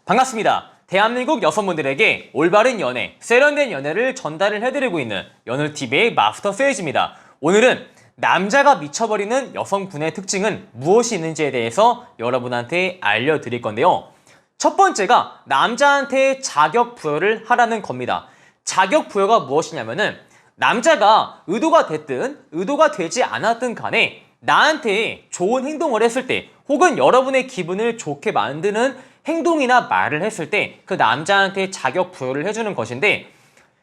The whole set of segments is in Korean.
반갑습니다. 대한민국 여성분들에게 올바른 연애, 세련된 연애를 전달을 해드리고 있는 연애TV의 마스터 세이지입니다. 오늘은 남자가 미쳐버리는 여성분의 특징은 무엇이 있는지에 대해서 여러분한테 알려드릴 건데요. 첫 번째가 남자한테 자격 부여를 하라는 겁니다. 자격 부여가 무엇이냐면은 남자가 의도가 됐든 의도가 되지 않았든 간에 나한테 좋은 행동을 했을 때 혹은 여러분의 기분을 좋게 만드는 행동이나 말을 했을 때 그 남자한테 자격 부여를 해주는 것인데,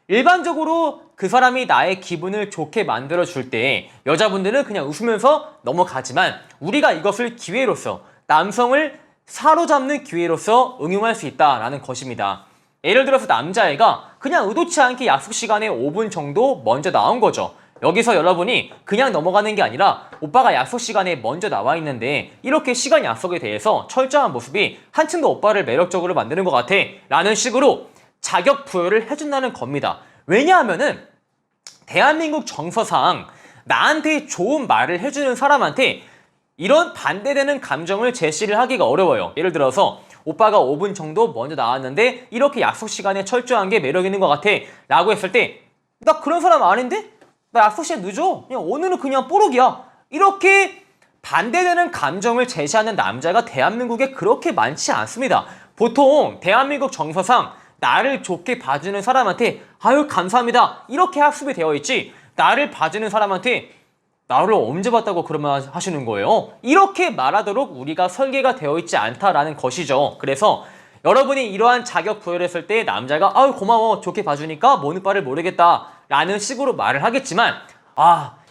일반적으로 그 사람이 나의 기분을 좋게 만들어줄 때 여자분들은 그냥 웃으면서 넘어가지만 우리가 이것을 기회로서, 남성을 사로잡는 기회로서 응용할 수 있다라는 것입니다. 예를 들어서 남자애가 그냥 의도치 않게 약속 시간에 5분 정도 먼저 나온 거죠. 여기서 여러분이 그냥 넘어가는 게 아니라 오빠가 약속 시간에 먼저 나와 있는데 이렇게 시간 약속에 대해서 철저한 모습이 한층 더 오빠를 매력적으로 만드는 것 같아 라는 식으로 자격 부여를 해준다는 겁니다. 왜냐하면은 대한민국 정서상 나한테 좋은 말을 해주는 사람한테 이런 반대되는 감정을 제시를 하기가 어려워요. 예를 들어서 오빠가 5분 정도 먼저 나왔는데 이렇게 약속 시간에 철저한 게 매력 있는 것 같아 라고 했을 때, 나 그런 사람 아닌데? 나 약속 시간 늦어? 그냥 오늘은 그냥 뽀록이야. 이렇게 반대되는 감정을 제시하는 남자가 대한민국에 그렇게 많지 않습니다. 보통 대한민국 정서상 나를 좋게 봐주는 사람한테 아유 감사합니다 이렇게 학습이 되어 있지, 나를 봐주는 사람한테 나를 언제 봤다고 그러면 하시는 거예요? 이렇게 말하도록 우리가 설계가 되어 있지 않다라는 것이죠. 그래서 여러분이 이러한 자격 부여를 했을 때 남자가 아유 고마워 좋게 봐주니까 모는 바를 모르겠다 라는 식으로 말을 하겠지만,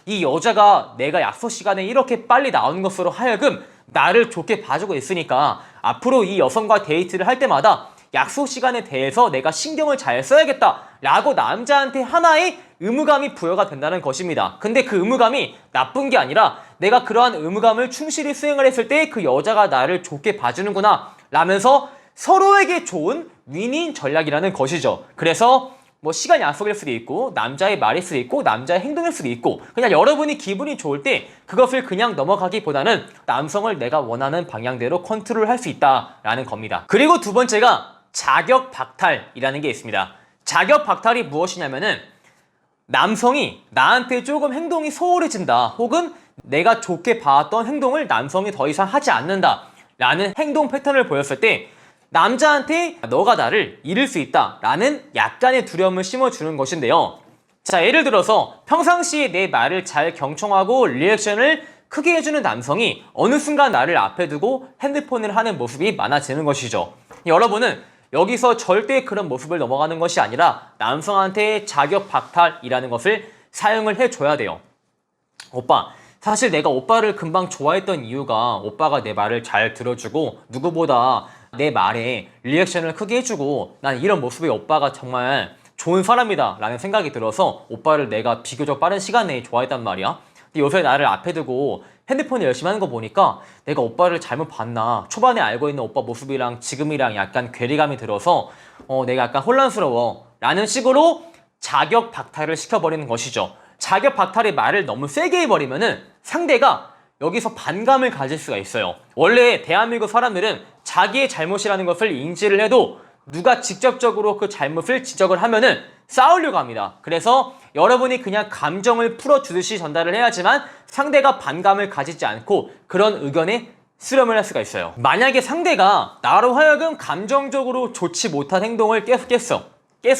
이 여자가 내가 약속 시간에 이렇게 빨리 나오는 것으로 하여금 나를 좋게 봐주고 있으니까 앞으로 이 여성과 데이트를 할 때마다 약속 시간에 대해서 내가 신경을 잘 써야겠다 라고 남자한테 하나의 의무감이 부여가 된다는 것입니다. 근데 그 의무감이 나쁜 게 아니라 내가 그러한 의무감을 충실히 수행을 했을 때 그 여자가 나를 좋게 봐주는구나 라면서 서로에게 좋은 윈윈 전략이라는 것이죠. 그래서 뭐 시간 약속일 수도 있고 남자의 말일 수도 있고 남자의 행동일 수도 있고, 그냥 여러분이 기분이 좋을 때 그것을 그냥 넘어가기보다는 남성을 내가 원하는 방향대로 컨트롤할 수 있다라는 겁니다. 그리고 두 번째가 자격 박탈이라는 게 있습니다. 자격 박탈이 무엇이냐면은 남성이 나한테 조금 행동이 소홀해진다 혹은 내가 좋게 봐왔던 행동을 남성이 더 이상 하지 않는다 라는 행동 패턴을 보였을 때 남자한테 너가 나를 잃을 수 있다 라는 약간의 두려움을 심어주는 것인데요. 자, 예를 들어서 평상시에 내 말을 잘 경청하고 리액션을 크게 해주는 남성이 어느 순간 나를 앞에 두고 핸드폰을 하는 모습이 많아지는 것이죠. 여러분은 여기서 절대 그런 모습을 넘어가는 것이 아니라 남성한테 자격 박탈이라는 것을 사용을 해줘야 돼요. 오빠, 사실 내가 오빠를 금방 좋아했던 이유가 오빠가 내 말을 잘 들어주고 누구보다 내 말에 리액션을 크게 해주고 난 이런 모습의 오빠가 정말 좋은 사람이다 라는 생각이 들어서 오빠를 내가 비교적 빠른 시간 내에 좋아했단 말이야. 근데 요새 나를 앞에 두고 핸드폰을 열심히 하는 거 보니까 내가 오빠를 잘못 봤나, 초반에 알고 있는 오빠 모습이랑 지금이랑 약간 괴리감이 들어서 내가 약간 혼란스러워 라는 식으로 자격 박탈을 시켜버리는 것이죠. 자격 박탈의 말을 너무 세게 해버리면은 상대가 여기서 반감을 가질 수가 있어요. 원래 대한민국 사람들은 자기의 잘못이라는 것을 인지를 해도 누가 직접적으로 그 잘못을 지적을 하면은 싸우려고 합니다. 그래서 여러분이 그냥 감정을 풀어주듯이 전달을 해야지만 상대가 반감을 가지지 않고 그런 의견에 수렴을 할 수가 있어요. 만약에 상대가 나로 하여금 감정적으로 좋지 못한 행동을 계속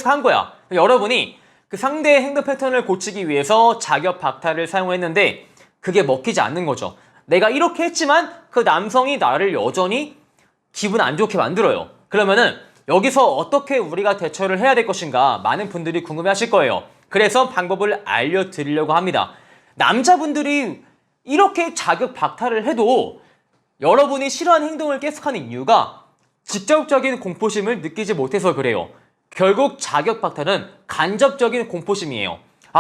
한 거야. 여러분이 그 상대의 행동 패턴을 고치기 위해서 자격 박탈을 사용했는데 그게 먹히지 않는 거죠. 내가 이렇게 했지만 그 남성이 나를 여전히 기분 안 좋게 만들어요. 그러면은 여기서 어떻게 우리가 대처를 해야 될 것인가 많은 분들이 궁금해 하실 거예요. 그래서 방법을 알려드리려고 합니다. 남자분들이 이렇게 자격 박탈을 해도 여러분이 싫어하는 행동을 계속하는 이유가 직접적인 공포심을 느끼지 못해서 그래요. 결국 자격 박탈은 간접적인 공포심이에요.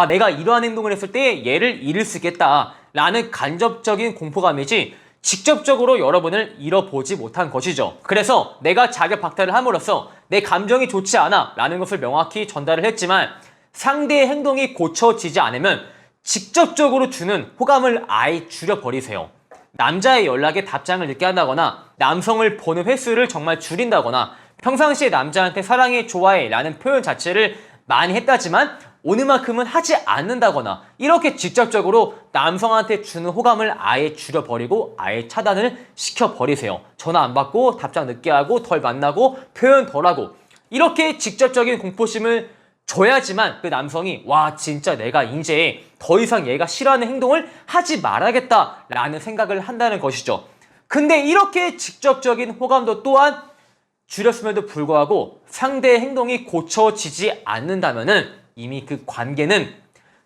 내가 이러한 행동을 했을 때 얘를 잃을 수 있겠다 라는 간접적인 공포감이지 직접적으로 여러분을 잃어보지 못한 것이죠. 그래서 내가 자격 박탈을 함으로써 내 감정이 좋지 않아 라는 것을 명확히 전달을 했지만 상대의 행동이 고쳐지지 않으면 직접적으로 주는 호감을 아예 줄여버리세요. 남자의 연락에 답장을 늦게 한다거나 남성을 보는 횟수를 정말 줄인다거나 평상시에 남자한테 사랑해, 좋아해 라는 표현 자체를 많이 했다지만 오늘만큼은 하지 않는다거나 이렇게 직접적으로 남성한테 주는 호감을 아예 줄여버리고 아예 차단을 시켜버리세요. 전화 안 받고 답장 늦게 하고 덜 만나고 표현 덜하고 이렇게 직접적인 공포심을 줘야지만 그 남성이 와 진짜 내가 이제 더 이상 얘가 싫어하는 행동을 하지 말아야겠다 라는 생각을 한다는 것이죠. 근데 이렇게 직접적인 호감도 또한 줄였음에도 불구하고 상대의 행동이 고쳐지지 않는다면은 이미 그 관계는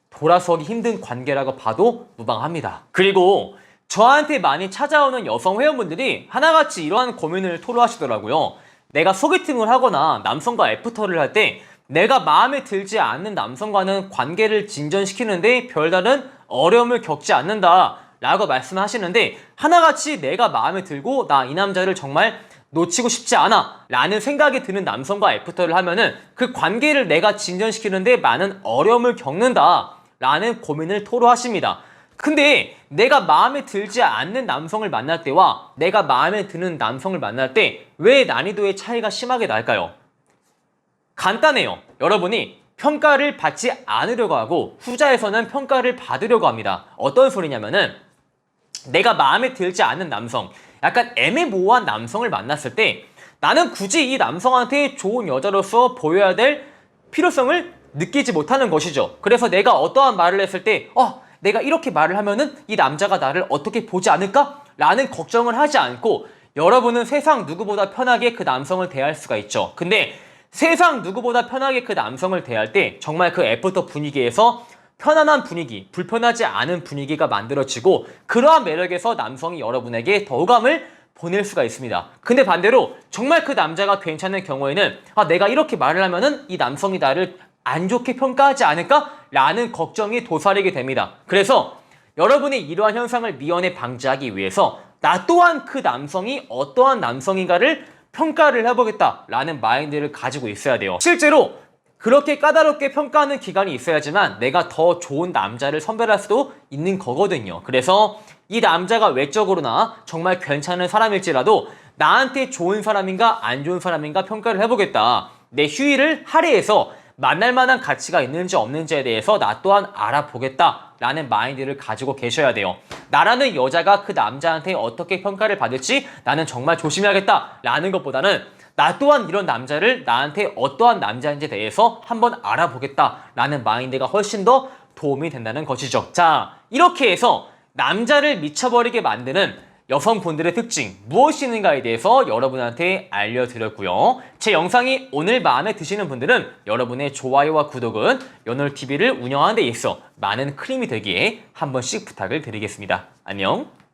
돌아서기 힘든 관계라고 봐도 무방합니다. 그리고 저한테 많이 찾아오는 여성 회원분들이 하나같이 이러한 고민을 토로하시더라고요. 내가 소개팅을 하거나 남성과 애프터를 할 때 내가 마음에 들지 않는 남성과는 관계를 진전시키는데 별다른 어려움을 겪지 않는다 라고 말씀하시는데 하나같이 내가 마음에 들고 나 이 남자를 정말 놓치고 싶지 않아 라는 생각이 드는 남성과 애프터를 하면은 그 관계를 내가 진전시키는데 많은 어려움을 겪는다 라는 고민을 토로하십니다. 근데 내가 마음에 들지 않는 남성을 만날 때와 내가 마음에 드는 남성을 만날 때 왜 난이도의 차이가 심하게 날까요? 간단해요. 여러분이 평가를 받지 않으려고 하고 후자에서는 평가를 받으려고 합니다. 어떤 소리냐면은 내가 마음에 들지 않는 남성, 약간 애매모호한 남성을 만났을 때 나는 굳이 이 남성한테 좋은 여자로서 보여야 될 필요성을 느끼지 못하는 것이죠. 그래서 내가 어떠한 말을 했을 때 내가 이렇게 말을 하면은 이 남자가 나를 어떻게 보지 않을까? 라는 걱정을 하지 않고 여러분은 세상 누구보다 편하게 그 남성을 대할 수가 있죠. 근데 세상 누구보다 편하게 그 남성을 대할 때 정말 그 애프터 분위기에서 편안한 분위기, 불편하지 않은 분위기가 만들어지고 그러한 매력에서 남성이 여러분에게 더 호감을 보낼 수가 있습니다. 근데 반대로 정말 그 남자가 괜찮은 경우에는 내가 이렇게 말을 하면은 이 남성이 나를 안 좋게 평가하지 않을까? 라는 걱정이 도사리게 됩니다. 그래서 여러분이 이러한 현상을 미연에 방지하기 위해서 나 또한 그 남성이 어떠한 남성인가를 평가를 해보겠다라는 마인드를 가지고 있어야 돼요. 실제로 그렇게 까다롭게 평가하는 기간이 있어야지만 내가 더 좋은 남자를 선별할 수도 있는 거거든요. 그래서 이 남자가 외적으로나 정말 괜찮은 사람일지라도 나한테 좋은 사람인가 안 좋은 사람인가 평가를 해보겠다. 내 휴일을 할애해서 만날 만한 가치가 있는지 없는지에 대해서 나 또한 알아보겠다 라는 마인드를 가지고 계셔야 돼요. 나라는 여자가 그 남자한테 어떻게 평가를 받을지 나는 정말 조심해야겠다 라는 것보다는 나 또한 이런 남자를 나한테 어떠한 남자인지에 대해서 한번 알아보겠다 라는 마인드가 훨씬 더 도움이 된다는 것이죠. 자, 이렇게 해서 남자를 미쳐버리게 만드는 여성분들의 특징 무엇이 있는가에 대해서 여러분한테 알려드렸고요. 제 영상이 오늘 마음에 드시는 분들은 여러분의 좋아요와 구독은 연월TV를 운영하는 데 있어 많은 큰 힘이 되기에 한 번씩 부탁을 드리겠습니다. 안녕.